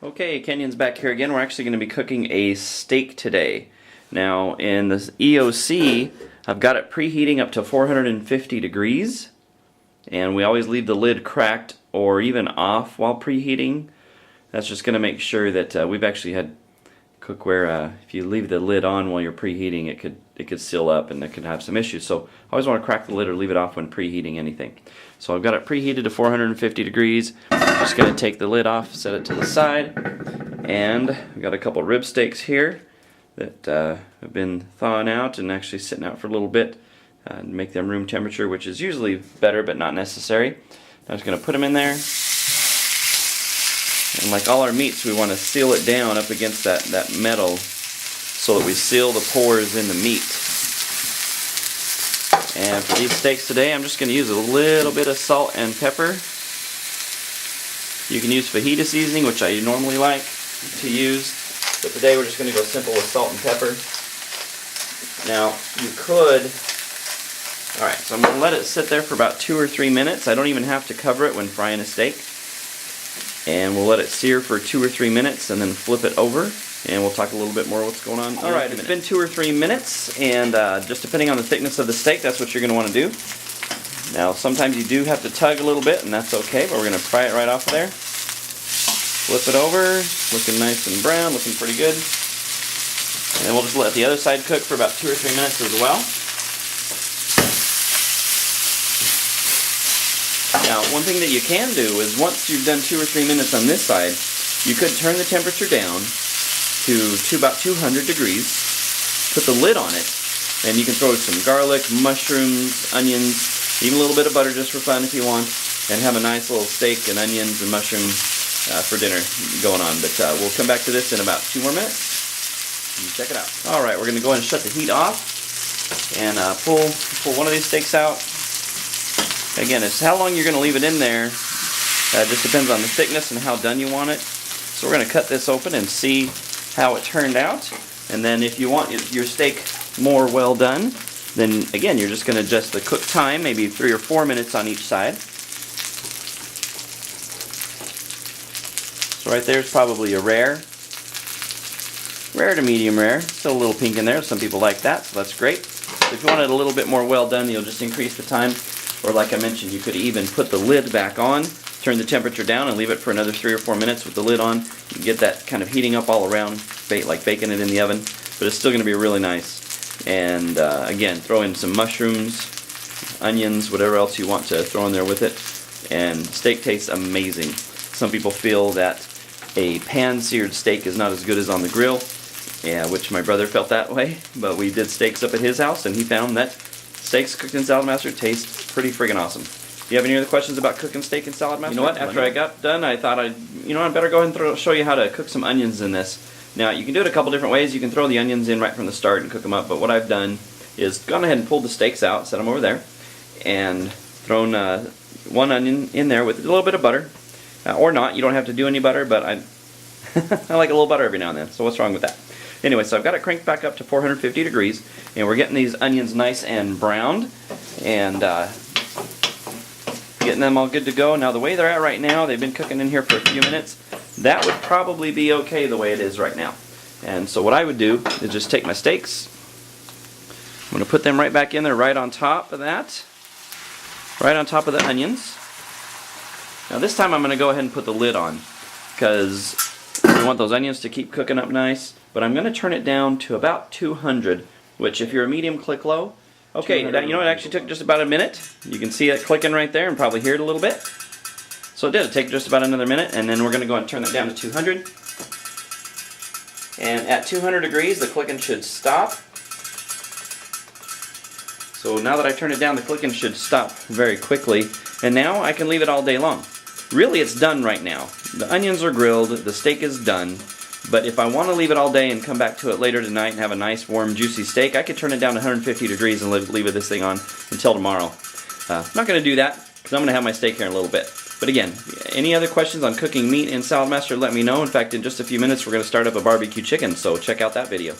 Okay, Kenyon's back here again. We're actually going to be cooking a steak today. Now, in the EOC, I've got it preheating up to 450 degrees, and we always leave the lid cracked or even off while preheating. That's just going to make sure that we've actually had cookware. If you leave the lid on while you're preheating, it could seal up and it could have some issues. So I always want to crack the lid or leave it off when preheating anything. So I've got it preheated to 450 degrees. I'm just going to take the lid off, set it to the side, and I've got a couple rib steaks here that have been thawing out and actually sitting out for a little bit and make them room temperature, which is usually better but not necessary. I'm just going to put them in there. And like all our meats, we want to seal it down up against that metal so that we seal the pores in the meat. And for these steaks today, I'm just going to use a little bit of salt and pepper. You can use fajita seasoning, which I normally like to use, but today we're just going to go simple with salt and pepper. Now, you could... Alright, so I'm going to let it sit there for about 2 or 3 minutes. I don't even have to cover it when frying a steak. And we'll let it sear for 2 or 3 minutes and then flip it over. And we'll talk a little bit more what's going on. Alright, it's been 2 or 3 minutes, and just depending on the thickness of the steak, that's what you're going to want to do. Now, sometimes you do have to tug a little bit, and that's okay, but we're going to pry it right off of there. Flip it over, looking nice and brown, looking pretty good. And we'll just let the other side cook for about 2 or 3 minutes as well. Now, one thing that you can do is once you've done 2 or 3 minutes on this side, you could turn the temperature down to about 200 degrees, put the lid on it, and you can throw some garlic, mushrooms, onions, even a little bit of butter just for fun if you want, and have a nice little steak and onions and mushrooms for dinner going on. But we'll come back to this in about 2 more minutes. And check it out. Alright, we're going to go ahead and shut the heat off and pull one of these steaks out. Again, it's how long you're going to leave it in there. It just depends on the thickness and how done you want it. So we're going to cut this open and see how it turned out. And then if you want your steak more well done, then again, you're just going to adjust the cook time, maybe 3 or 4 minutes on each side. So right there's probably a rare to medium rare. Still a little pink in there. Some people like that, so that's great. If you want it a little bit more well done, you'll just increase the time. Or like I mentioned, you could even put the lid back on, turn the temperature down, and leave it for another 3 or 4 minutes with the lid on. You get that kind of heating up all around, like baking it in the oven, but it's still going to be really nice. And again, throw in some mushrooms, onions, whatever else you want to throw in there with it, and steak tastes amazing. Some people feel that a pan-seared steak is not as good as on the grill, yeah, which my brother felt that way, but we did steaks up at his house, and he found that steaks cooked in Saladmaster taste pretty friggin' awesome. Do you have any other questions about cooking steak in Saladmaster? You know what? After I got done, I thought I'd better go ahead and show you how to cook some onions in this. Now, you can do it a couple different ways. You can throw the onions in right from the start and cook them up, but what I've done is gone ahead and pulled the steaks out, set them over there, and thrown one onion in there with a little bit of butter. Or not, you don't have to do any butter, but I like a little butter every now and then, so what's wrong with that? Anyway, so I've got it cranked back up to 450 degrees, and we're getting these onions nice and browned, and getting them all good to go. Now, the way they're at right now, they've been cooking in here for a few minutes. That would probably be okay the way it is right now. And so what I would do is just take my steaks. I'm going to put them right back in there, right on top of that, right on top of the onions. Now, this time I'm going to go ahead and put the lid on because we want those onions to keep cooking up nice. But I'm going to turn it down to about 200, which if you're a medium, click low. Okay, you know, it actually took just about a minute. You can see it clicking right there and probably hear it a little bit. So it did. It took just about another minute, and then we're going to go ahead and turn it down to 200. And at 200 degrees, the clicking should stop. So now that I turn it down, the clicking should stop very quickly. And now I can leave it all day long. Really, it's done right now. The onions are grilled, the steak is done. But if I want to leave it all day and come back to it later tonight and have a nice, warm, juicy steak, I could turn it down to 150 degrees and leave this thing on until tomorrow. I'm not going to do that because I'm going to have my steak here in a little bit. But again, any other questions on cooking meat in Saladmaster, let me know. In fact, in just a few minutes, we're going to start up a barbecue chicken, so check out that video.